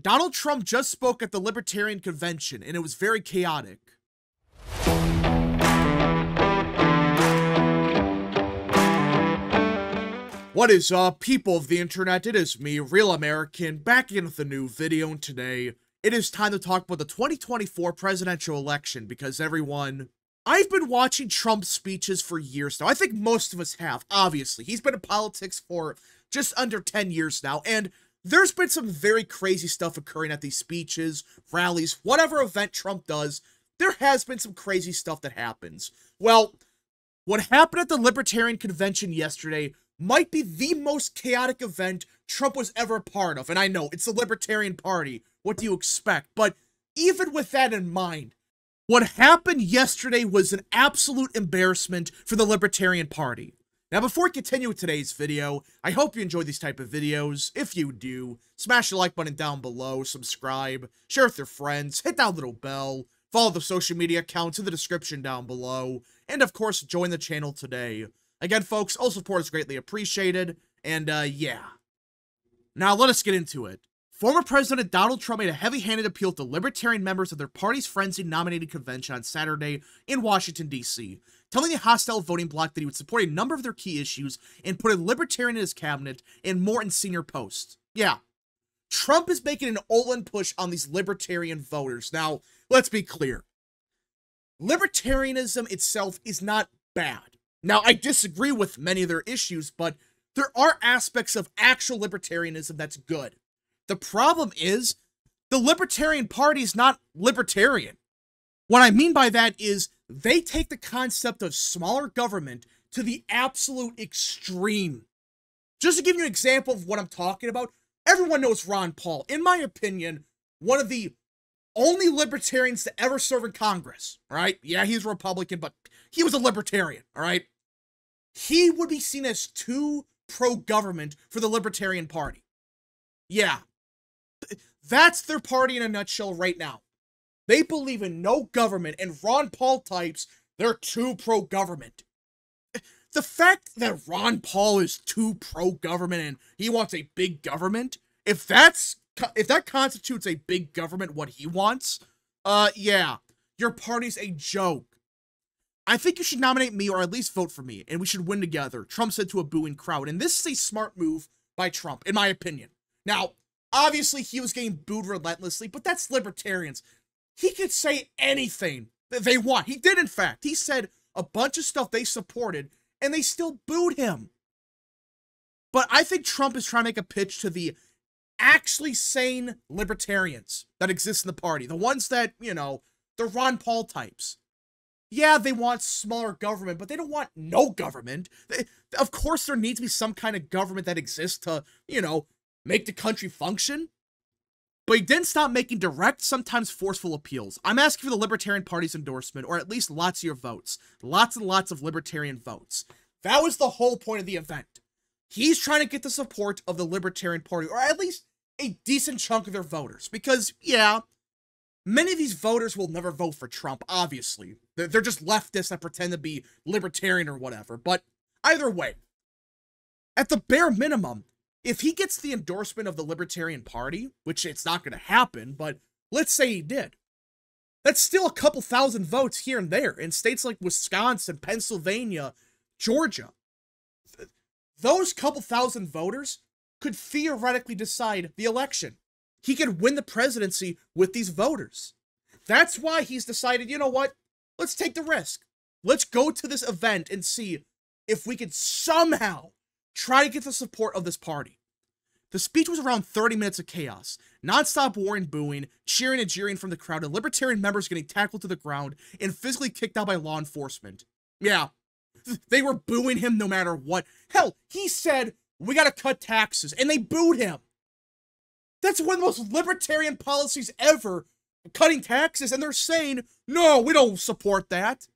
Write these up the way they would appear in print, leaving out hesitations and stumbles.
Donald Trump just spoke at the Libertarian Convention, and it was very chaotic. What is up, people of the internet? It is me, Real American, back again with a new video, and today it is time to talk about the 2024 presidential election, because everyone... I've been watching Trump's speeches for years now. I think most of us have, obviously. He's been in politics for just under 10 years now, and there's been some very crazy stuff occurring at these speeches, rallies, whatever event Trump does. There has been some crazy stuff that happens. Well, what happened at the Libertarian Convention yesterday might be the most chaotic event Trump was ever a part of. And I know, it's the Libertarian Party. What do you expect? But even with that in mind, what happened yesterday was an absolute embarrassment for the Libertarian Party. Now, before we continue with today's video, I hope you enjoy these type of videos. If you do, smash the like button down below, subscribe, share with your friends, hit that little bell, follow the social media accounts in the description down below, and of course, join the channel today. Again, folks, all support is greatly appreciated, and yeah. Now, let us get into it. Former President Donald Trump made a heavy-handed appeal to Libertarian members of their party's frenzied nominating convention on Saturday in Washington, D.C., telling the hostile voting bloc that he would support a number of their key issues and put a Libertarian in his cabinet and more in senior posts. Yeah, Trump is making an all-in push on these Libertarian voters. Now, let's be clear. Libertarianism itself is not bad. Now, I disagree with many of their issues, but there are aspects of actual libertarianism that's good. The problem is, the Libertarian Party is not libertarian. What I mean by that is, they take the concept of smaller government to the absolute extreme. Just to give you an example of what I'm talking about, everyone knows Ron Paul. In my opinion, one of the only libertarians to ever serve in Congress, all right? Yeah, he's a Republican, but he was a libertarian, all right? He would be seen as too pro-government for the Libertarian Party. Yeah. That's their party in a nutshell right now. They believe in no government, and Ron Paul types, they're too pro-government. The fact that Ron Paul is too pro-government and he wants a big government, if that constitutes a big government what he wants, yeah, your party's a joke. I think you should nominate me, or at least vote for me, and we should win together, Trump said to a booing crowd, and this is a smart move by Trump, in my opinion. Now, obviously, he was getting booed relentlessly, but that's libertarians. He could say anything that they want. He did, in fact. He said a bunch of stuff they supported, and they still booed him. But I think Trump is trying to make a pitch to the actually sane libertarians that exist in the party. The ones that, you know, the Ron Paul types. Yeah, they want smaller government, but they don't want no government. Of course, there needs to be some kind of government that exists to, you know, make the country function. But he didn't stop making direct, sometimes forceful appeals. I'm asking for the Libertarian Party's endorsement, or at least lots of your votes. Lots and lots of Libertarian votes. That was the whole point of the event. He's trying to get the support of the Libertarian Party, or at least a decent chunk of their voters. Because, yeah, many of these voters will never vote for Trump, obviously. They're just leftists that pretend to be libertarian or whatever. But either way, at the bare minimum, if he gets the endorsement of the Libertarian Party, which it's not going to happen, but let's say he did, that's still a couple thousand votes here and there in states like Wisconsin, Pennsylvania, Georgia. Those couple thousand voters could theoretically decide the election. He could win the presidency with these voters. That's why he's decided, you know what? Let's take the risk. Let's go to this event and see if we can somehow try to get the support of this party. The speech was around 30 minutes of chaos, non-stop warring, booing, cheering and jeering from the crowd, and Libertarian members getting tackled to the ground and physically kicked out by law enforcement. Yeah, they were booing him no matter what. Hell, he said, we gotta cut taxes, and they booed him. That's one of the most libertarian policies ever, cutting taxes, and they're saying, no, we don't support that.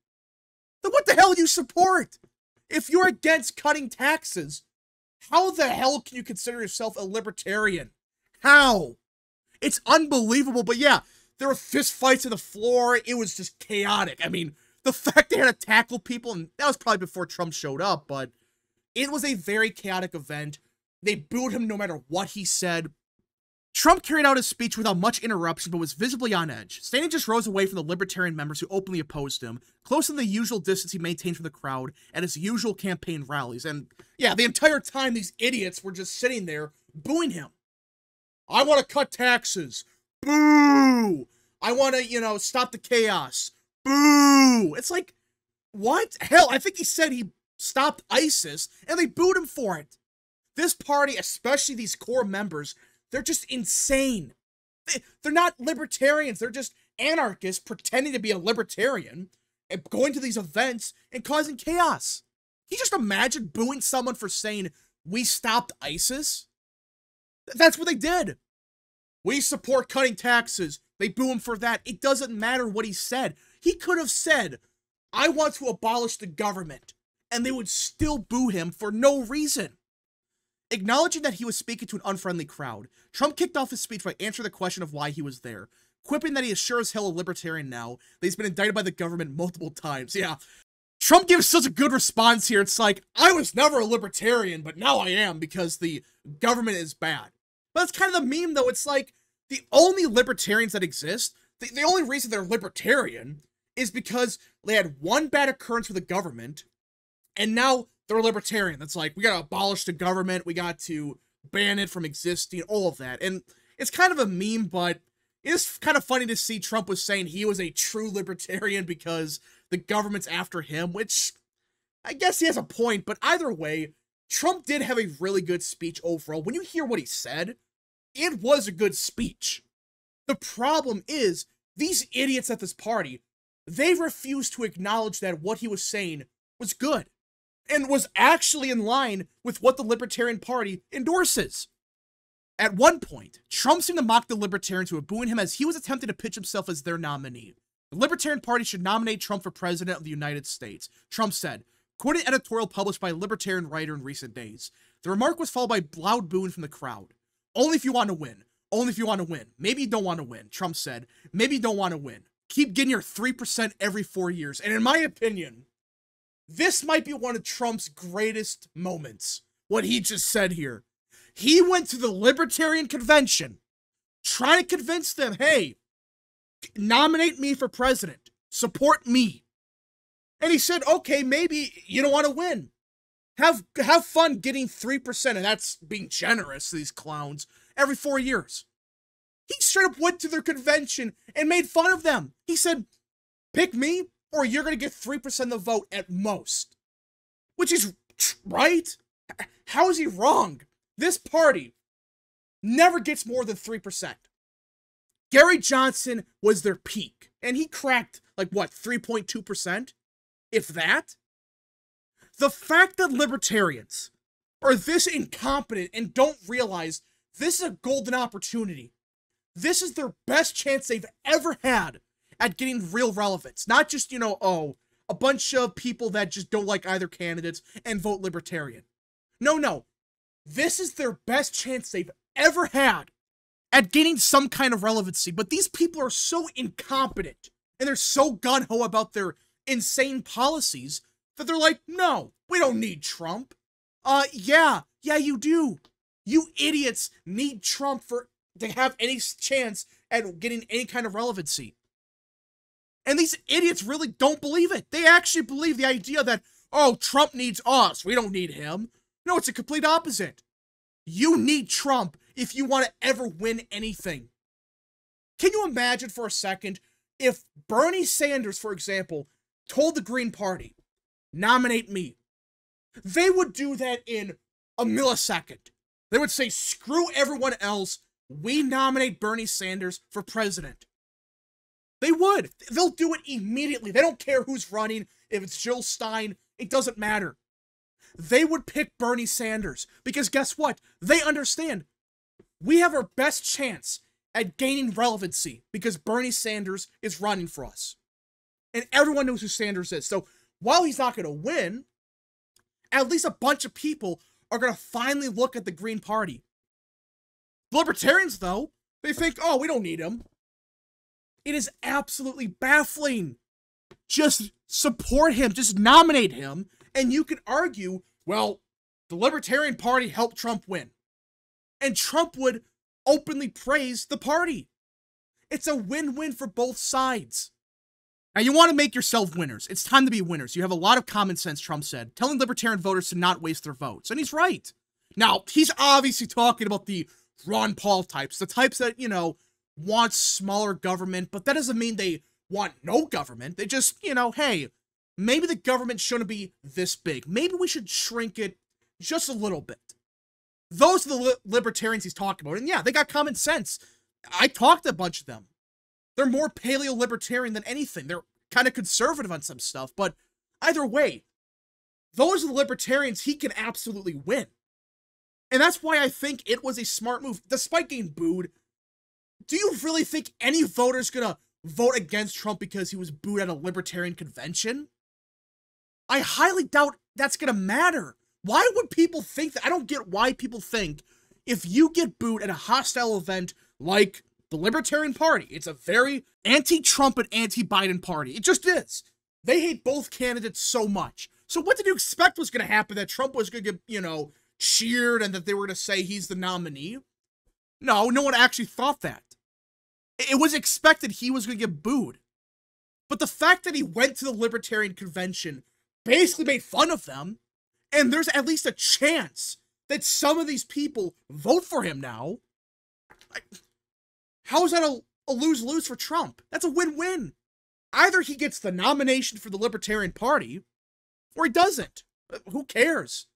Then what the hell do you support? If you're against cutting taxes, how the hell can you consider yourself a libertarian? How? It's unbelievable, but yeah, there were fist fights on the floor. It was just chaotic. I mean, the fact they had to tackle people, and that was probably before Trump showed up, but it was a very chaotic event. They booed him no matter what he said. Trump carried out his speech without much interruption, but was visibly on edge. Standing just rows away from the Libertarian members who openly opposed him, close to the usual distance he maintained from the crowd at his usual campaign rallies. And yeah, the entire time these idiots were just sitting there booing him. I want to cut taxes. Boo! I want to, stop the chaos. Boo! It's like, what? Hell, I think he said he stopped ISIS, and they booed him for it. This party, especially these core members, they're just insane. They're not libertarians. They're just anarchists pretending to be a libertarian and going to these events and causing chaos. Can you just imagine booing someone for saying, we stopped ISIS? That's what they did. We support cutting taxes. They boo him for that. It doesn't matter what he said. He could have said, I want to abolish the government, and they would still boo him for no reason. Acknowledging that he was speaking to an unfriendly crowd, Trump kicked off his speech by answering the question of why he was there, quipping that he is sure as hell a libertarian now, that he's been indicted by the government multiple times. Yeah, Trump gives such a good response here. It's like, I was never a libertarian, but now I am because the government is bad. But that's kind of the meme, though. It's like, the only libertarians that exist, the only reason they're libertarian is because they had one bad occurrence with the government, and now they're a libertarian. That's like, we gotta abolish the government, we got to ban it from existing, all of that. And it's kind of a meme, but it's kind of funny to see Trump was saying he was a true libertarian because the government's after him, which I guess he has a point, but either way, Trump did have a really good speech overall. When you hear what he said, it was a good speech. The problem is, these idiots at this party, they refuse to acknowledge that what he was saying was good and was actually in line with what the Libertarian Party endorses. At one point, Trump seemed to mock the Libertarians who were booing him as he was attempting to pitch himself as their nominee. The Libertarian Party should nominate Trump for President of the United States, Trump said, quoting an editorial published by a Libertarian writer in recent days. The remark was followed by loud booing from the crowd. Only if you want to win. Only if you want to win. Maybe you don't want to win, Trump said. Maybe you don't want to win. Keep getting your 3% every 4 years. And in my opinion, this might be one of Trump's greatest moments, what he just said here. He went to the Libertarian Convention, trying to convince them, hey, nominate me for president. Support me. And he said, okay, maybe you don't want to win. Have fun getting 3%, and that's being generous to these clowns, every 4 years. He straight up went to their convention and made fun of them. He said, pick me, or you're going to get 3% of the vote at most. Which is right? How is he wrong? This party never gets more than 3%. Gary Johnson was their peak, and he cracked, like, what, 3.2%? If that? The fact that libertarians are this incompetent and don't realize this is a golden opportunity. This is their best chance they've ever had at getting real relevance. Not just, a bunch of people that just don't like either candidates and vote libertarian. No. This is their best chance they've ever had at getting some kind of relevancy. But these people are so incompetent and they're so gung-ho about their insane policies that they're like, no, we don't need Trump. Yeah, you do. You idiots need Trump to have any chance at getting any kind of relevancy. And these idiots really don't believe it. They actually believe the idea that, oh, Trump needs us, we don't need him. No, it's a complete opposite. You need Trump if you want to ever win anything. Can you imagine for a second if Bernie Sanders, for example, told the Green Party, nominate me? They would do that in a millisecond. They would say, screw everyone else, we nominate Bernie Sanders for president. They would. They'll do it immediately. They don't care who's running, if it's Jill Stein, it doesn't matter. They would pick Bernie Sanders because guess what? They understand we have our best chance at gaining relevancy because Bernie Sanders is running for us. And everyone knows who Sanders is. So while he's not going to win, at least a bunch of people are going to finally look at the Green Party. Libertarians, though, they think, oh, we don't need him. It is absolutely baffling. Just support him. Just nominate him. And you can argue, well, the Libertarian Party helped Trump win. And Trump would openly praise the party. It's a win-win for both sides. Now, you want to make yourself winners. It's time to be winners. You have a lot of common sense, Trump said, telling libertarian voters to not waste their votes. And he's right. Now, he's obviously talking about the Ron Paul types, the types that, you know, want smaller government, but that doesn't mean they want no government. They just, you know, hey, maybe the government shouldn't be this big. Maybe we should shrink it just a little bit. Those are the libertarians he's talking about. And yeah, they got common sense. I talked to a bunch of them. They're more paleo-libertarian than anything. They're kind of conservative on some stuff, but either way, those are the libertarians he can absolutely win. And that's why I think it was a smart move. Despite getting booed, do you really think any voter's gonna vote against Trump because he was booed at a Libertarian convention? I highly doubt that's gonna matter. Why would people think that? I don't get why people think if you get booed at a hostile event like the Libertarian Party, it's a very anti-Trump and anti-Biden party. It just is. They hate both candidates so much. So what did you expect was going to happen? That Trump was going to get, you know, cheered and that they were going to say he's the nominee? No, no one actually thought that. It was expected he was going to get booed. But the fact that he went to the Libertarian Convention basically made fun of them, and there's at least a chance that some of these people vote for him now. How is that a lose-lose for Trump? That's a win-win. Either he gets the nomination for the Libertarian Party, or he doesn't. Who cares?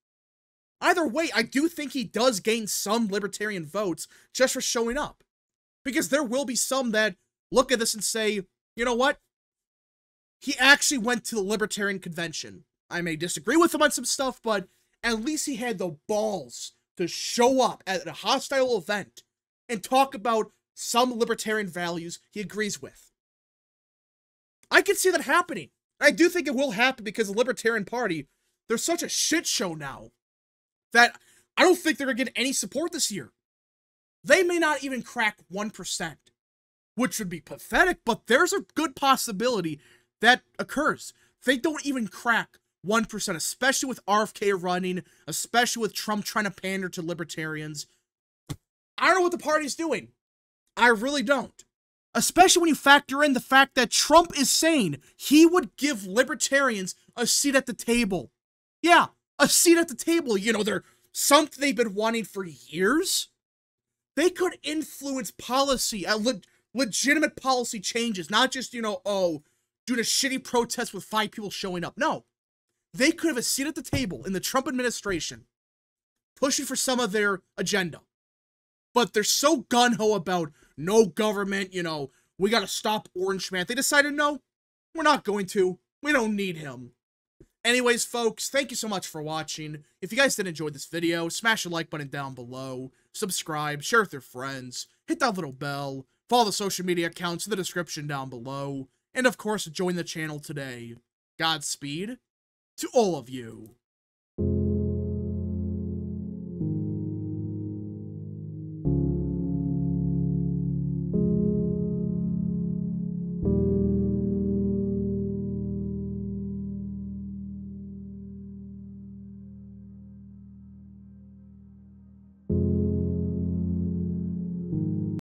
Either way, I do think he does gain some Libertarian votes just for showing up. Because there will be some that look at this and say, you know what? He actually went to the Libertarian Convention. I may disagree with him on some stuff, but at least he had the balls to show up at a hostile event and talk about some libertarian values he agrees with. I can see that happening. I do think it will happen because the Libertarian Party, they're such a shit show now that I don't think they're going to get any support this year. They may not even crack 1%, which would be pathetic, but there's a good possibility that occurs. They don't even crack 1%, especially with RFK running, especially with Trump trying to pander to libertarians. I don't know what the party's doing. I really don't. Especially when you factor in the fact that Trump is saying he would give libertarians a seat at the table. Yeah, a seat at the table. You know, they're something they've been wanting for years. They could influence policy, legitimate policy changes, not just, you know, oh, doing a shitty protest with 5 people showing up. No. They could have a seat at the table in the Trump administration, pushing for some of their agenda. But they're so gung-ho about no government, you know, we gotta stop Orange Man. They decided, no, we're not going to. We don't need him. Anyways, folks, thank you so much for watching. If you guys did enjoy this video, smash the like button down below, subscribe, share with your friends, hit that little bell, follow the social media accounts in the description down below, and of course, join the channel today. Godspeed to all of you.